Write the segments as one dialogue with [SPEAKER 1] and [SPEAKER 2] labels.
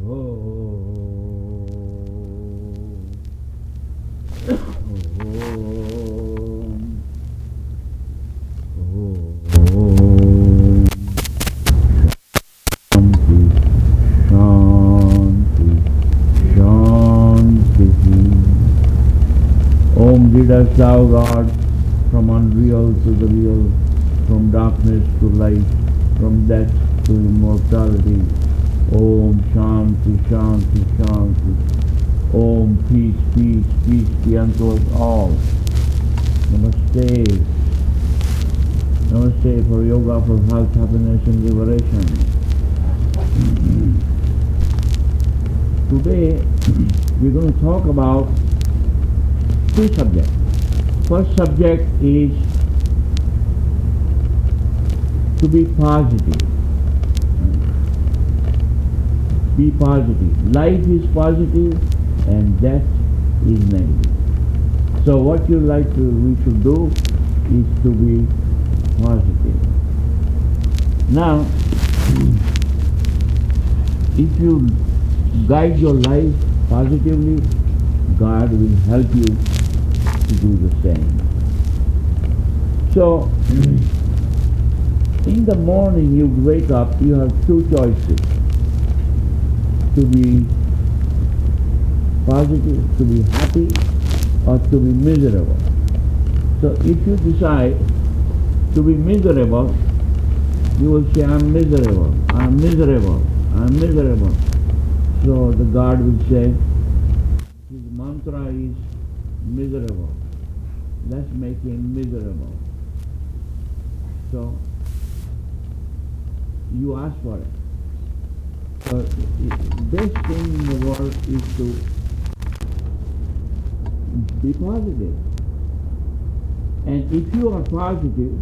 [SPEAKER 1] Om leadest thou, God, from unreal to the real, from darkness to light, from death to immortality. Om Shanti, Shanti, Shanti. Om peace, peace, peace be unto us all. Namaste. Namaste for yoga, for health, happiness and liberation. Today we're going to talk about two subjects. First subject is to be positive. Be positive. Life is positive and death is negative. So what we should do is to be positive. Now, if you guide your life positively, God will help you to do the same. So, in the morning you wake up, you have two choices. To be positive, to be happy, or to be miserable. So if you decide to be miserable, you will say, I'm miserable, I'm miserable, I'm miserable. So the God will say, his mantra is miserable. Let's make him miserable. So you ask for it. So the best thing in the world is to be positive. And if you are positive,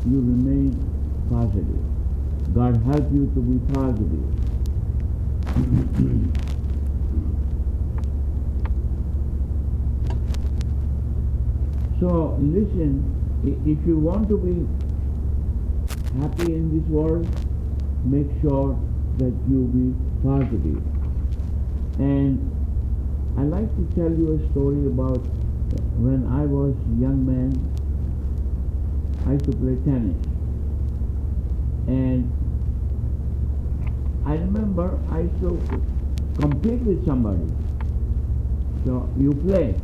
[SPEAKER 1] you remain positive. God help you to be positive. So listen, if you want to be happy in this world, make sure that you be positive. And I like to tell you a story about when I was a young man. I used to play tennis. And I remember I used to compete with somebody. So you play.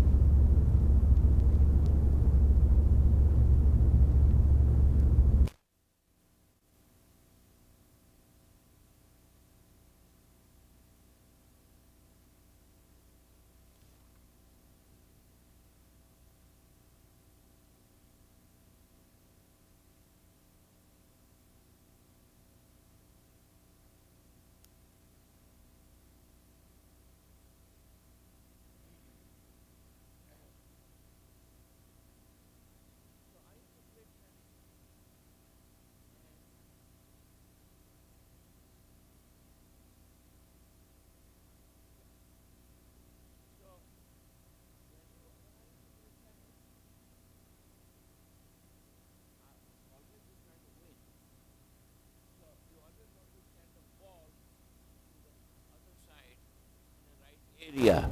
[SPEAKER 1] Area.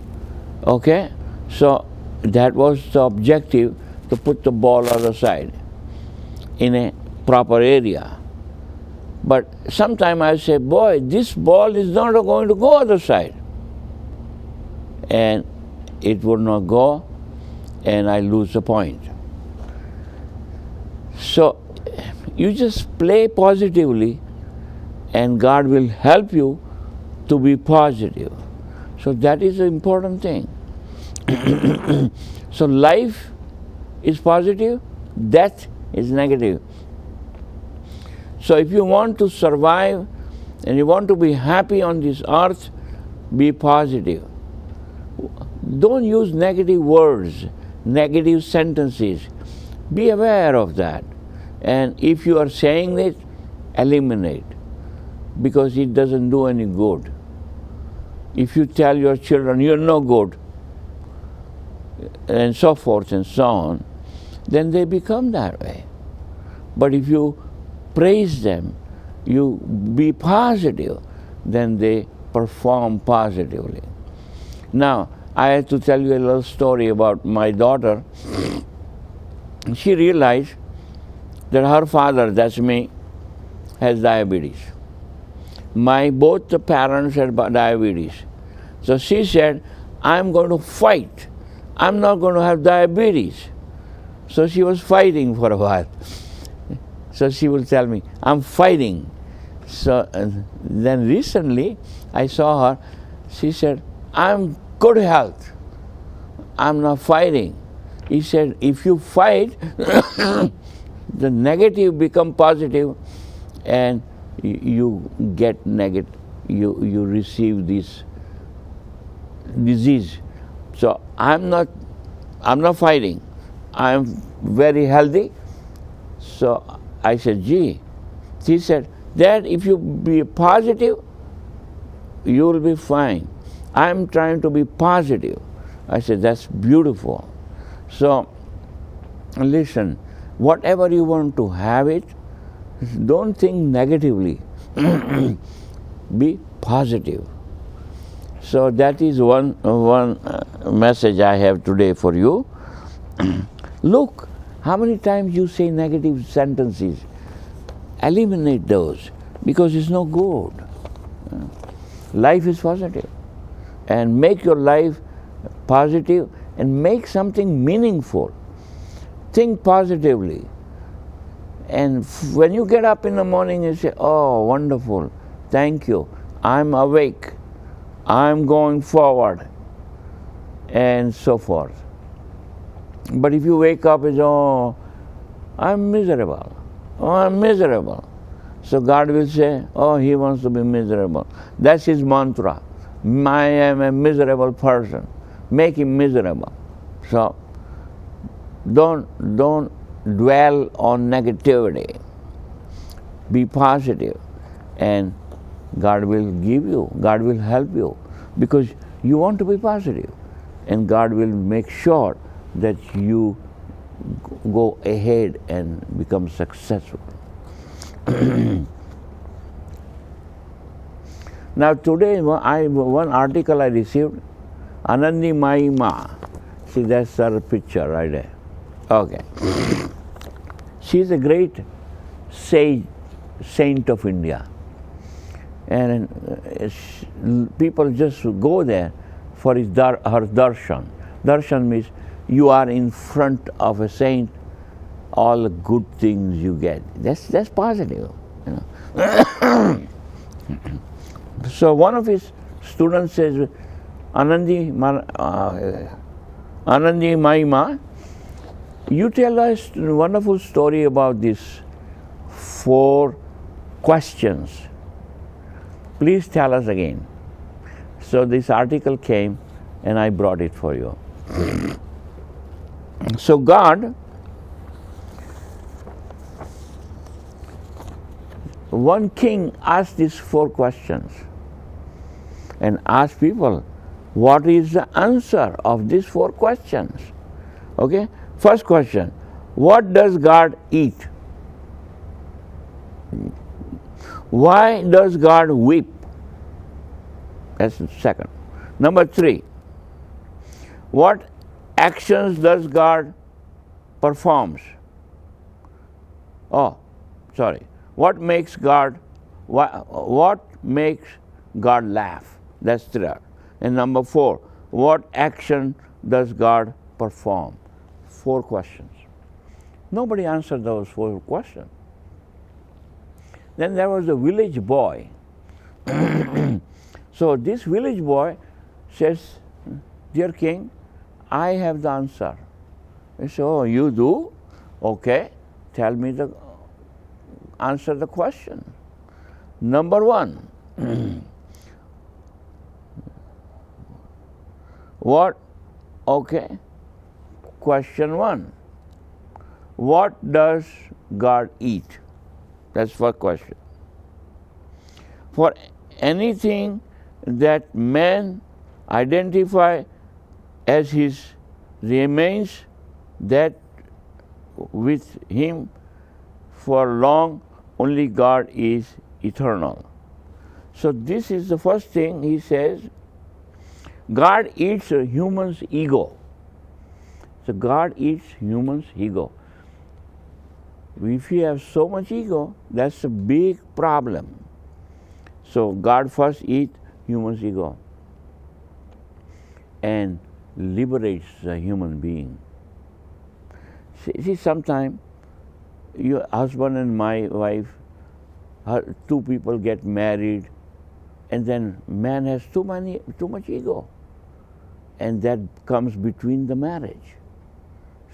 [SPEAKER 1] Okay? So that was the objective, to put the ball other side in a proper area. But sometimes I say, boy, this ball is not going to go other side. And it would not go, and I lose the point. So you just play positively, and God will help you to be positive. So that is an important thing. So life is positive, death is negative. So if you want to survive and you want to be happy on this earth, be positive. Don't use negative words, negative sentences. Be aware of that. And if you are saying it, eliminate, because it doesn't do any good. If you tell your children, you're no good, and so forth and so on, then they become that way. But if you praise them, you be positive, then they perform positively. Now, I have to tell you a little story about my daughter. She realized that her father, that's me, has diabetes. Both the parents had diabetes. So she said, I'm going to fight. I'm not going to have diabetes. So she was fighting for a while. So she will tell me, I'm fighting. So then recently I saw her, she said, I'm good health. I'm not fighting. He said, if you fight, the negative become positive and you get negative, you receive this disease. So I'm not fighting. I'm very healthy. So I said, gee. She said, Dad, if you be positive, you will be fine. I'm trying to be positive. I said, that's beautiful. So listen, whatever you want to have it, don't think negatively. Be positive. So that is one message I have today for you. Look, how many times you say negative sentences. Eliminate those because it's no good. Life is positive. And make your life positive and make something meaningful. Think positively. And when you get up in the morning and say, oh, wonderful, thank you, I'm awake, I'm going forward, and so forth. But if you wake up and say, oh, I'm miserable, oh, I'm miserable. So God will say, oh, he wants to be miserable. That's his mantra. I am a miserable person. Make him miserable. So don't dwell on negativity. Be positive, and God will give you, God will help you, because you want to be positive, and God will make sure that you go ahead and become successful. Now today, one article I received, Anandi Mai Ma. See, that's her picture right there. Okay. She is a great sage, saint of India. And people just go there for her darshan. Darshan means you are in front of a saint, all the good things you get. That's positive. You know. So one of his students says, Anandi Maima, you tell us a wonderful story about these 4 questions. Please tell us again. So this article came and I brought it for you. So God, one king asked these 4 questions and asked people, what is the answer of these 4 questions? Okay? First question, what does God eat? Why does God weep? That's the second. Number 3, what actions does God performs? Oh, sorry. What makes God laugh? That's 3rd. And number 4, what action does God perform? 4 questions. Nobody answered those 4 questions. Then there was a village boy. So this village boy says, dear king, I have the answer. I say, oh, you do? Okay, tell me answer the question. Number 1. What? Okay. Question 1. What does God eat? That's first question. For anything that man identify as his remains, that with him for long, only God is eternal. So this is the first thing he says. God eats a human's ego. So God eats human's ego. If you have so much ego, that's a big problem. So God first eats human's ego and liberates the human being. See, sometimes your husband and my wife, two people get married, and then man has too much ego, and that comes between the marriage.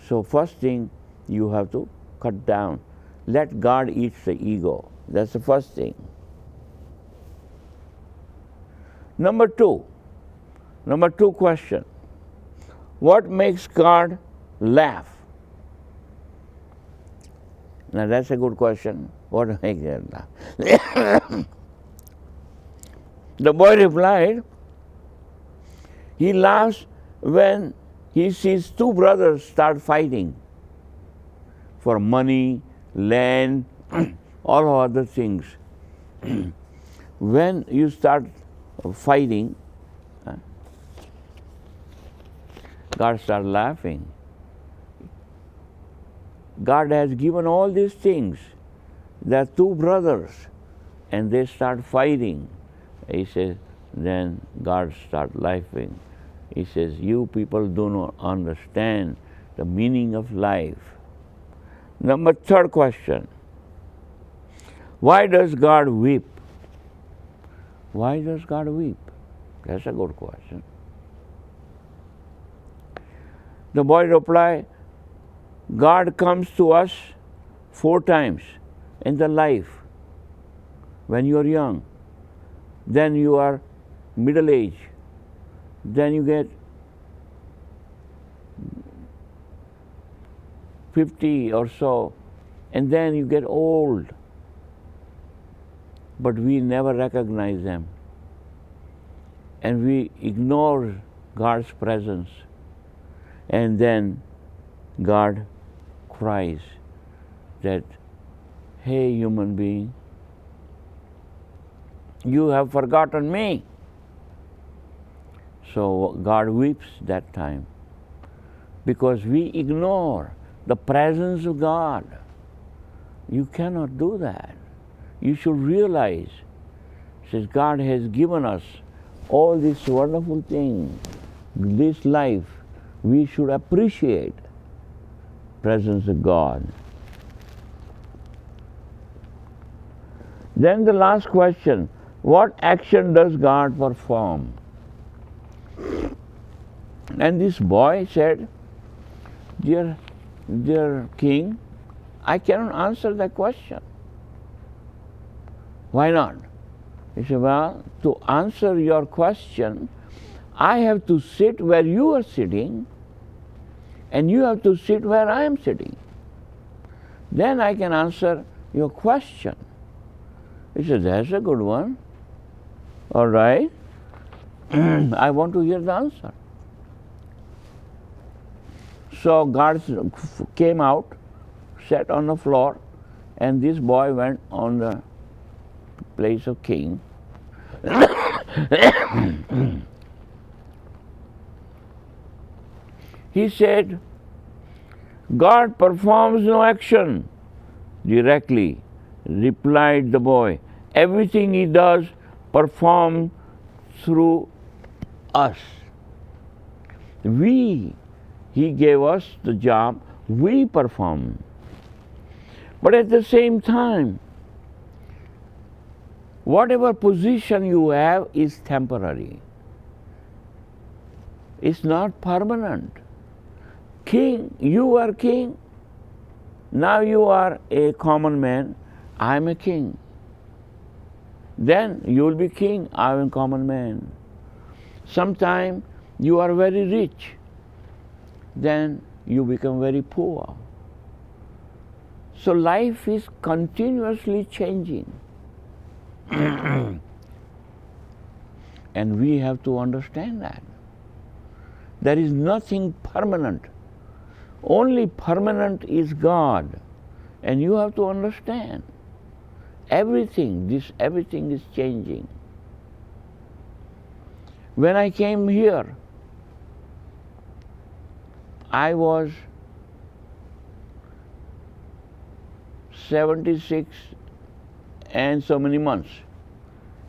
[SPEAKER 1] So first thing you have to cut down. Let God eat the ego. That's the first thing. Number two question. What makes God laugh? Now that's a good question. What makes God laugh? The boy replied, he laughs when he sees two brothers start fighting for money, land, or other things. When you start fighting, God starts laughing. God has given all these things. There are two brothers, and they start fighting. He says, then God starts laughing. He says, you people do not understand the meaning of life. Third question. Why does God weep? Why does God weep? That's a good question. The boy replied, God comes to us 4 times in the life. When you are young, then you are middle age, then you get 50 or so, and then you get old. But we never recognize them, and we ignore God's presence, and then God cries that, hey human being, you have forgotten me. So God weeps that time because we ignore the presence of God. You cannot do that. You should realize, since God has given us all these wonderful things, this life, we should appreciate the presence of God. Then the last question, what action does God perform? And this boy said, dear king, I cannot answer that question. Why not? He said, well, to answer your question, I have to sit where you are sitting, and you have to sit where I am sitting. Then I can answer your question. He said, that's a good one. All right. I want to hear the answer. So God came out, sat on the floor, and this boy went on the place of king. He said, God performs no action. Directly replied the boy, everything he does performs through us. He gave us the job, we perform. But at the same time, whatever position you have is temporary. It's not permanent. King, you are king. Now you are a common man, I am a king. Then you will be king, I am a common man. Sometime you are very rich, then you become very poor. So life is continuously changing. And we have to understand that. There is nothing permanent. Only permanent is God. And you have to understand, everything is changing. When I came here, I was 76 and so many months.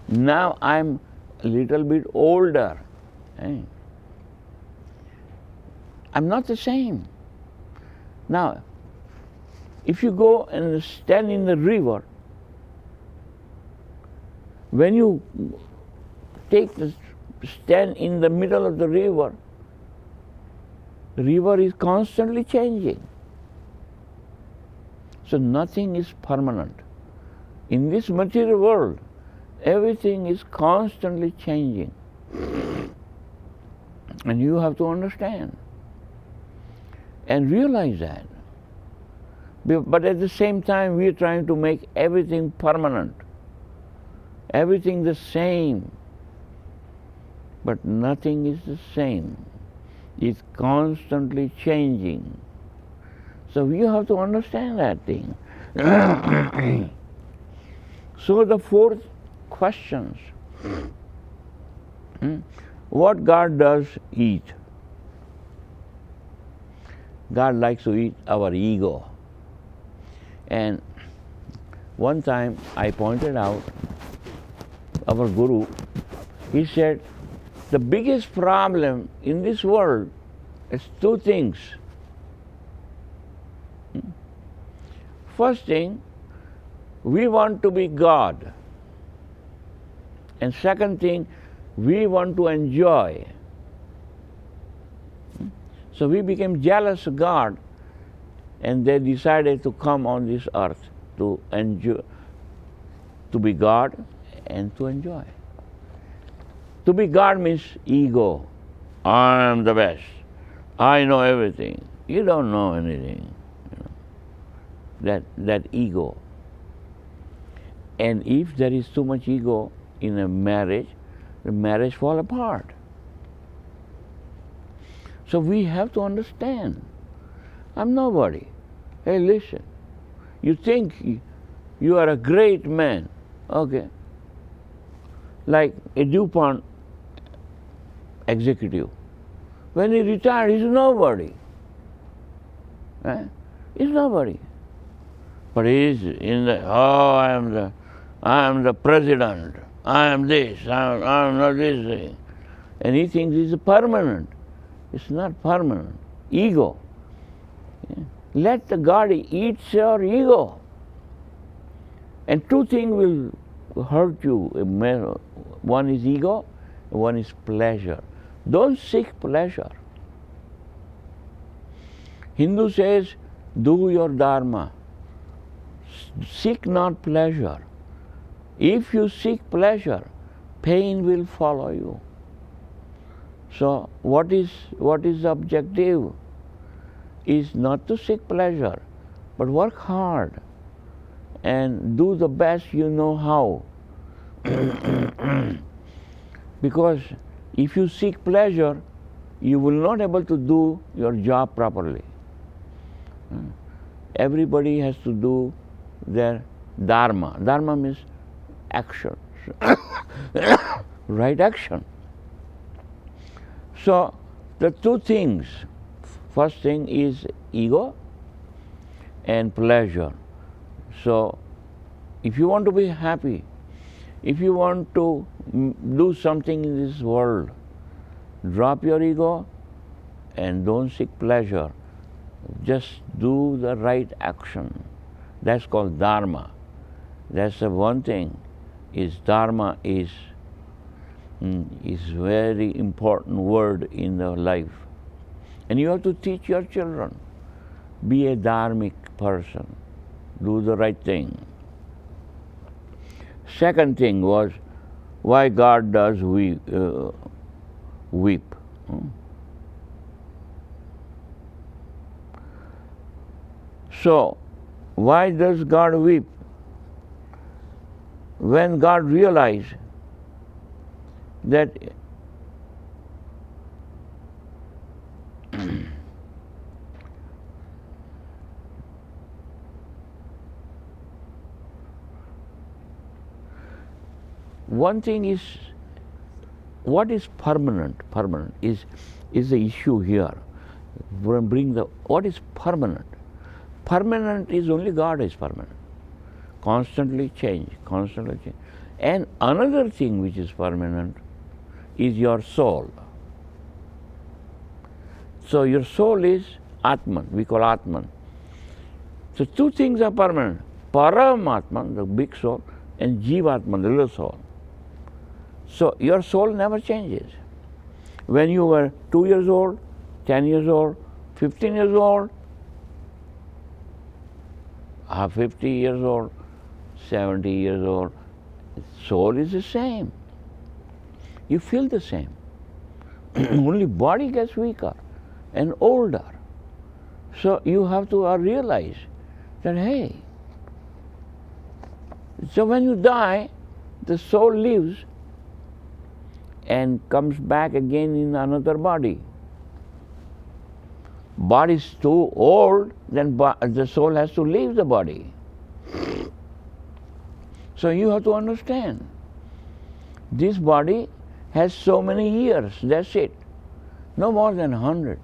[SPEAKER 1] Now I'm a little bit older. I'm not the same. Now, if you go and stand in the river, when you stand in the middle of the river is constantly changing. So nothing is permanent. In this material world, everything is constantly changing. And you have to understand and realize that. But at the same time, we are trying to make everything permanent, everything the same. But nothing is the same. It's constantly changing. So you have to understand that thing. So the fourth questions. What God does eat? God likes to eat our ego. And one time I pointed out, our Guru, he said, the biggest problem in this world is two things. First thing, we want to be God. And second thing, we want to enjoy. So we became jealous of God, and they decided to come on this earth to enjoy, to be God and to enjoy. To be God means ego. I am the best. I know everything. You don't know anything. That ego. And if there is too much ego in a marriage, the marriage fall apart. So we have to understand, I'm nobody. Hey, listen, you think you are a great man, okay? Like a DuPont executive. When he retired, he's nobody. He's nobody. But he's in the, I am the president. I am this. I am not this thing. And he thinks it's permanent. It's not permanent. Ego. Let the God eat your ego. And two things will hurt you. One is ego, one is pleasure. Don't seek pleasure. Hindu says, do your dharma. Seek not pleasure. If you seek pleasure, pain will follow you. So what is the objective? Is not to seek pleasure, but work hard and do the best you know how. Because if you seek pleasure, you will not able to do your job properly. Everybody has to do their dharma. Dharma means action. Right action. So the two things, first thing is ego and pleasure. So if you want to be happy, if you want to do something in this world, drop your ego and don't seek pleasure. Just do the right action. That's called dharma. That's the one thing. Is dharma is very important word in the life. And you have to teach your children. Be a dharmic person. Do the right thing. Second thing was why God does weep. So, why does God weep? When God realized that one thing is, what is permanent? Permanent is the issue here. What is permanent? Permanent is only God is permanent. Constantly change, constantly change. And another thing which is permanent is your soul. So your soul is Atman, we call Atman. So two things are permanent. Paramatman, the big soul, and Jivatman, the little soul. So your soul never changes. When you were 2 years old, 10 years old, 15 years old, 50 years old, 70 years old, soul is the same. You feel the same. Only body gets weaker and older. So you have to realize that, hey, so when you die, the soul leaves and comes back again in another body. Body is too old, then the soul has to leave the body. So you have to understand, this body has so many years, that's it. No more than 100.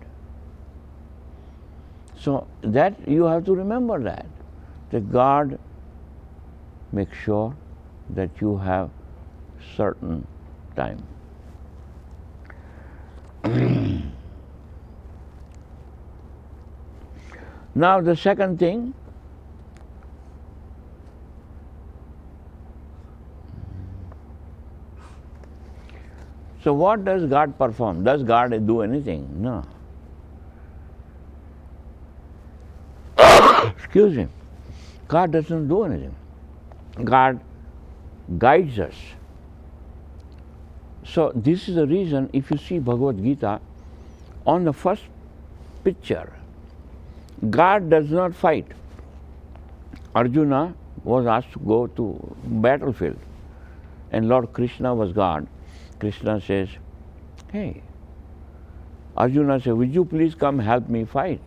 [SPEAKER 1] So that you have to remember that God makes sure that you have certain time. Now the second thing, so what does God perform? Does God do anything? No. Excuse me. God doesn't do anything. God guides us. So this is the reason, if you see Bhagavad Gita, on the first picture, God does not fight. Arjuna was asked to go to battlefield, and Lord Krishna was God. Krishna says, hey, Arjuna said, would you please come help me fight?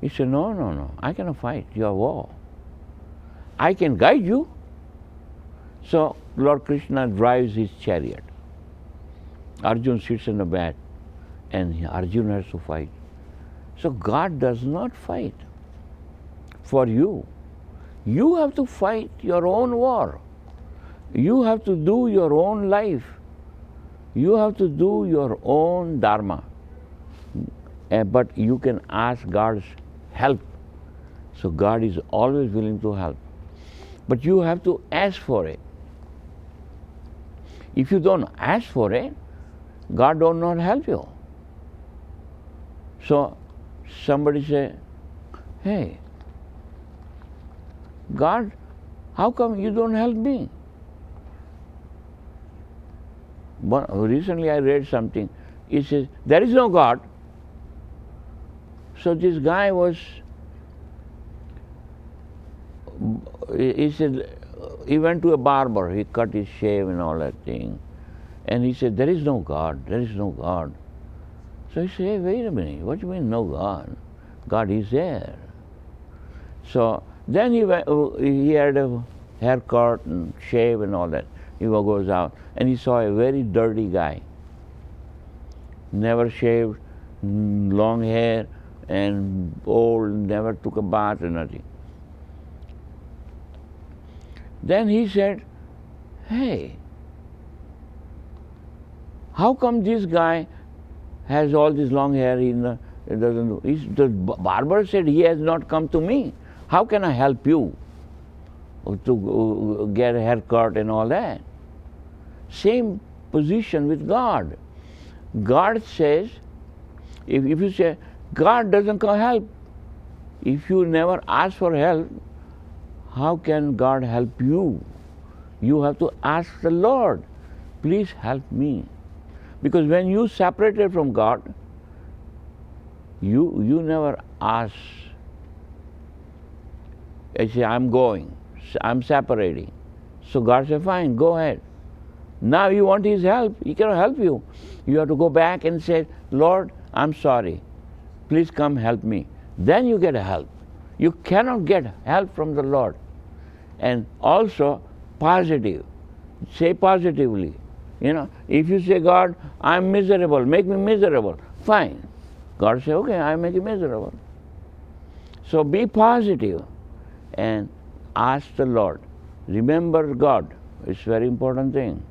[SPEAKER 1] He said, no, I cannot fight your war. I can guide you. So Lord Krishna drives his chariot. Arjuna sits in the back and Arjuna has to fight. So God does not fight for you. You have to fight your own war. You have to do your own life. You have to do your own dharma. But you can ask God's help. So God is always willing to help. But you have to ask for it. If you don't ask for it, God will not help you. So somebody say, hey, God, how come you don't help me? But recently I read something. It says, there is no God. So this guy was, he said, he went to a barber, he cut his shave and all that thing. And he said, there is no God, there is no God. So he said, hey, wait a minute, what do you mean no God? God is there. So then he had a haircut and shave and all that. He goes out and he saw a very dirty guy. Never shaved, long hair and old, never took a bath or nothing. Then he said, hey, how come this guy has all this long hair? The barber said, he has not come to me. How can I help you to get a haircut and all that? Same position with God. God says, if you say, God doesn't come help, if you never ask for help, how can God help you? You have to ask the Lord, please help me. Because when you separated from God, you never ask. I say, I'm going, I'm separating. So God said, fine, go ahead. Now you want His help, He cannot help you. You have to go back and say, Lord, I'm sorry. Please come help me. Then you get help. You cannot get help from the Lord. And also positive. Say positively. If you say, God, I'm miserable, make me miserable, fine. God say, okay, I make you miserable. So be positive and ask the Lord. Remember God. It's a very important thing.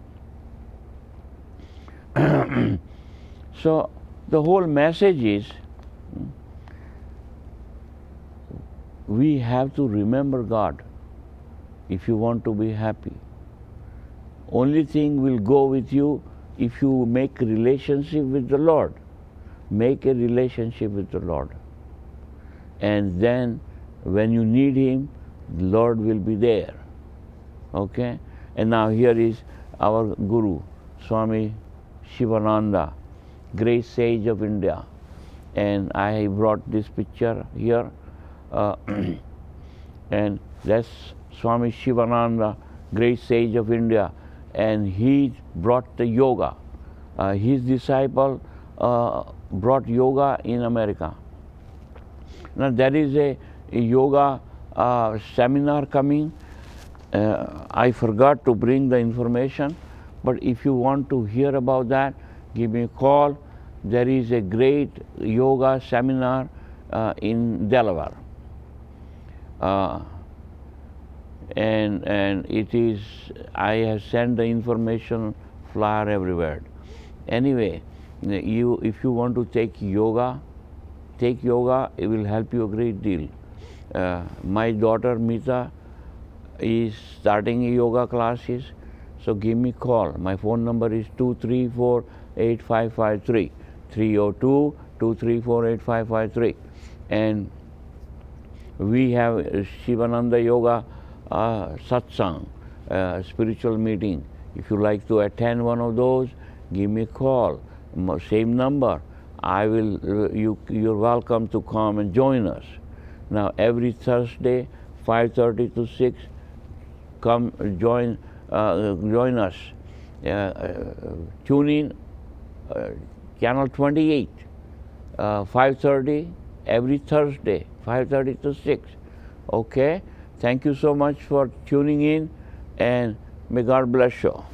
[SPEAKER 1] So the whole message is, we have to remember God if you want to be happy. Only thing will go with you if you make a relationship with the Lord. Make a relationship with the Lord. And then when you need Him, the Lord will be there. Okay? And now here is our Guru, Swami Shivananda, great sage of India. And I brought this picture here. And that's Swami Shivananda, great sage of India. And he brought the yoga. His disciple brought yoga in America. Now there is a yoga seminar coming. I forgot to bring the information, but if you want to hear about that, give me a call. There is a great yoga seminar in Delaware. And it is, I have sent the information flyer everywhere. Anyway, if you want to take yoga, it will help you a great deal. My daughter Mita is starting yoga classes, so give me a call. My phone number is 234-8553, 302-234-8553. And we have Shivananda Yoga satsang, spiritual meeting. If you like to attend one of those, give me a call. Same number. You're welcome to come and join us. Now every Thursday, 5:30 to 6, come join us. Tune in, channel 28, 5:30 every Thursday, 5:30 to 6. Okay? Thank you so much for tuning in, and may God bless you.